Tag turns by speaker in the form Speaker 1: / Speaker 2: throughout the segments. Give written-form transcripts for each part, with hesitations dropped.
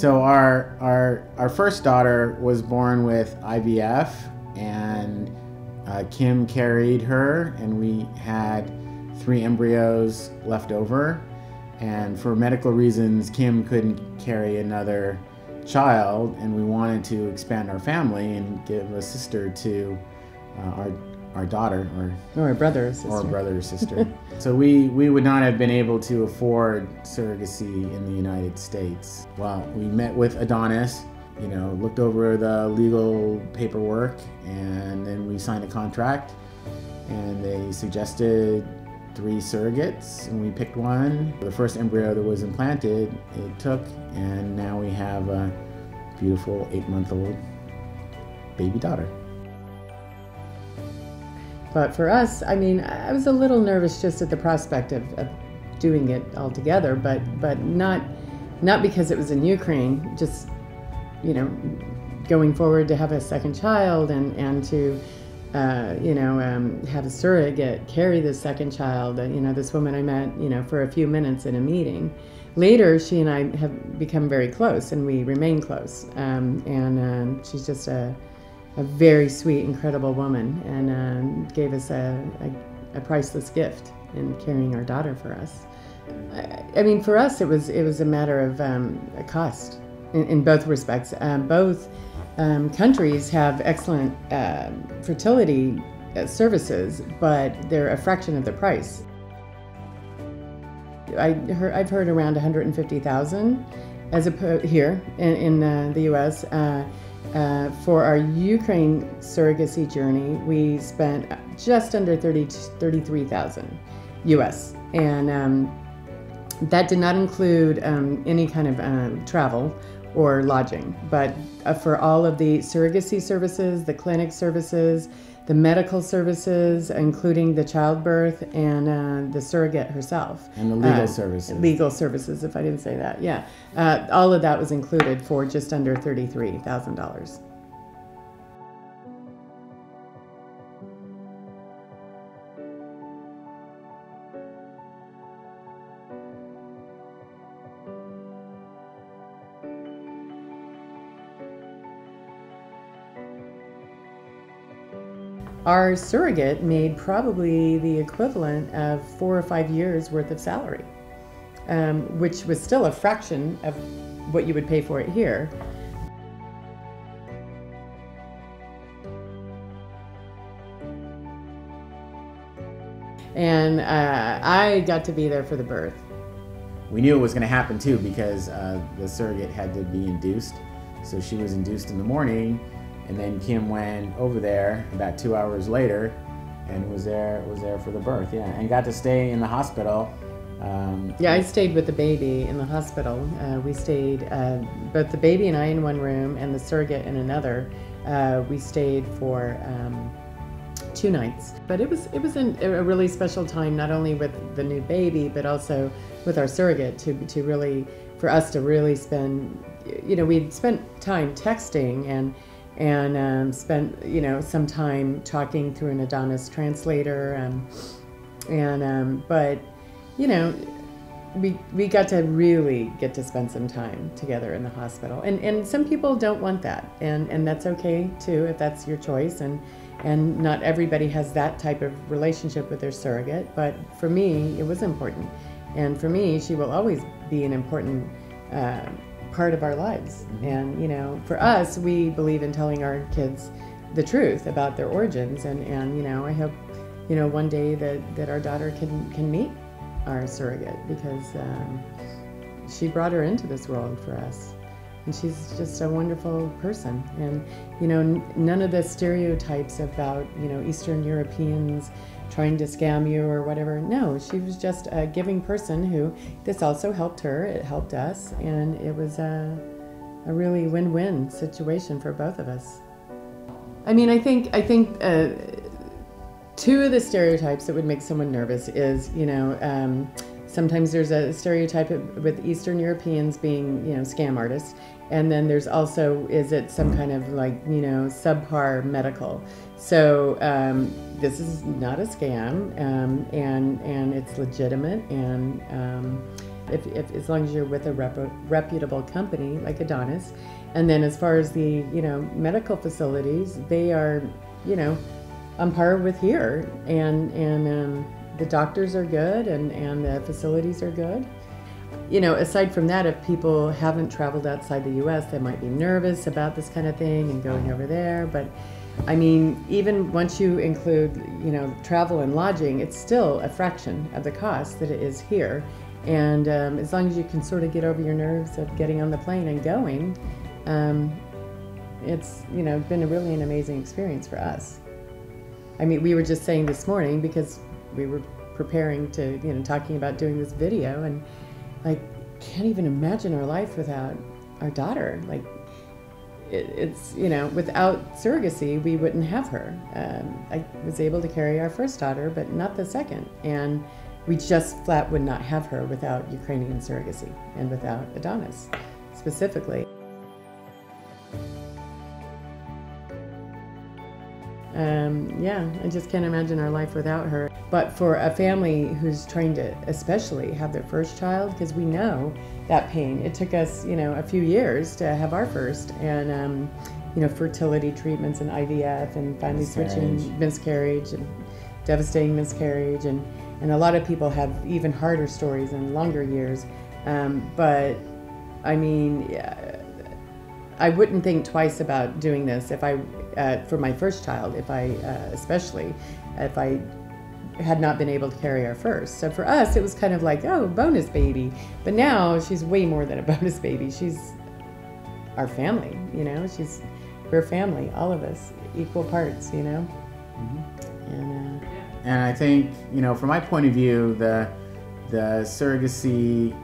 Speaker 1: So our first daughter was born with IVF, and Kim carried her, and we had 3 embryos left over. And for medical reasons, Kim couldn't carry another child, and we wanted to expand our family and give a sister to our daughter,
Speaker 2: or a brother or sister.
Speaker 1: Or a brother or sister. So we would not have been able to afford surrogacy in the United States. Well, we met with Adonis, looked over the legal paperwork, and then we signed a contract, and they suggested 3 surrogates, and we picked one. The first embryo that was implanted, it took, and now we have a beautiful 8-month-old baby daughter.
Speaker 2: But for us, I mean, I was a little nervous just at the prospect of doing it all together, but not because it was in Ukraine, just, going forward to have a second child and to have a surrogate carry the second child. This woman I met, for a few minutes in a meeting. Later, she and I have become very close, and we remain close. She's just a very sweet, incredible woman, and gave us a priceless gift in carrying our daughter for us. I mean, for us, it was a matter of a cost in both respects. Both countries have excellent fertility services, but they're a fraction of the price. I've heard around $150,000 here in the U.S. For our Ukraine surrogacy journey, we spent just under $33,000 U.S. And that did not include any kind of travel or lodging. But for all of the surrogacy services, the clinic services, the medical services, including the childbirth and the surrogate herself.
Speaker 1: And the legal services.
Speaker 2: Legal services, if I didn't say that, yeah. All of that was included for just under $33,000. Our surrogate made probably the equivalent of 4 or 5 years worth of salary, which was still a fraction of what you would pay for it here. And I got to be there for the birth.
Speaker 1: We knew it was going to happen too, because the surrogate had to be induced. So she was induced in the morning, and then Kim went over there about 2 hours later and was there for the birth, yeah, and got to stay in the hospital.
Speaker 2: Yeah, I stayed with the baby in the hospital. We stayed, both the baby and I in one room and the surrogate in another. We stayed for 2 nights. But it was a really special time, not only with the new baby, but also with our surrogate to really, for us to really spend, we'd spent time texting and spent some time talking through an Adonis translator, but we got to really get to spend some time together in the hospital, and some people don't want that, and that's okay too if that's your choice, and not everybody has that type of relationship with their surrogate, but for me it was important, and for me she will always be an important part of our lives. And for us, we believe in telling our kids the truth about their origins, and I hope one day that our daughter can meet our surrogate, because she brought her into this world for us, and she's just a wonderful person. And none of the stereotypes about Eastern Europeans trying to scam you or whatever. No, she was just a giving person who, this also helped her, it helped us, and it was a really win-win situation for both of us. I mean, I think 2 of the stereotypes that would make someone nervous is, sometimes there's a stereotype with Eastern Europeans being, scam artists. And then there's also, is it some kind of subpar medical? So this is not a scam, and it's legitimate, and if as long as you're with a reputable company like Adonis. And then as far as the, medical facilities, they are, on par with here. And the doctors are good and the facilities are good. Aside from that, if people haven't traveled outside the U.S., they might be nervous about this kind of thing and going over there. But I mean, even once you include, travel and lodging, it's still a fraction of the cost that it is here. And as long as you can sort of get over your nerves of getting on the plane and going, it's, been really an amazing experience for us. I mean, we were just saying this morning, because we were preparing to, talking about doing this video, and like, can't even imagine our life without our daughter. Like, it's, without surrogacy, we wouldn't have her. I was able to carry our first daughter, but not the second. And we just flat would not have her without Ukrainian surrogacy and without Adonis specifically. Yeah, I just can't imagine our life without her. But for a family who's trying to especially have their first child, because we know that pain. It took us, a few years to have our first, and fertility treatments and IVF, and finally switching miscarriage and devastating miscarriage, and a lot of people have even harder stories and longer years. But I mean, yeah, I wouldn't think twice about doing this if I, for my first child, especially if I had not been able to carry our first. So for us, it was kind of like, oh, bonus baby. But now she's way more than a bonus baby. She's our family, we're family, all of us, equal parts,
Speaker 1: Mm-hmm. And I think, from my point of view, the surrogacy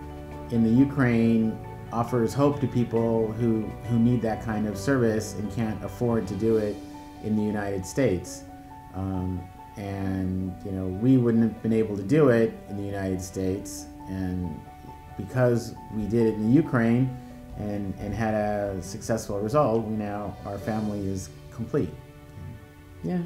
Speaker 1: in the Ukraine offers hope to people who need that kind of service and can't afford to do it in the United States. And we wouldn't have been able to do it in the United States, and because we did it in the Ukraine and had a successful result, our family is complete.
Speaker 2: Yeah.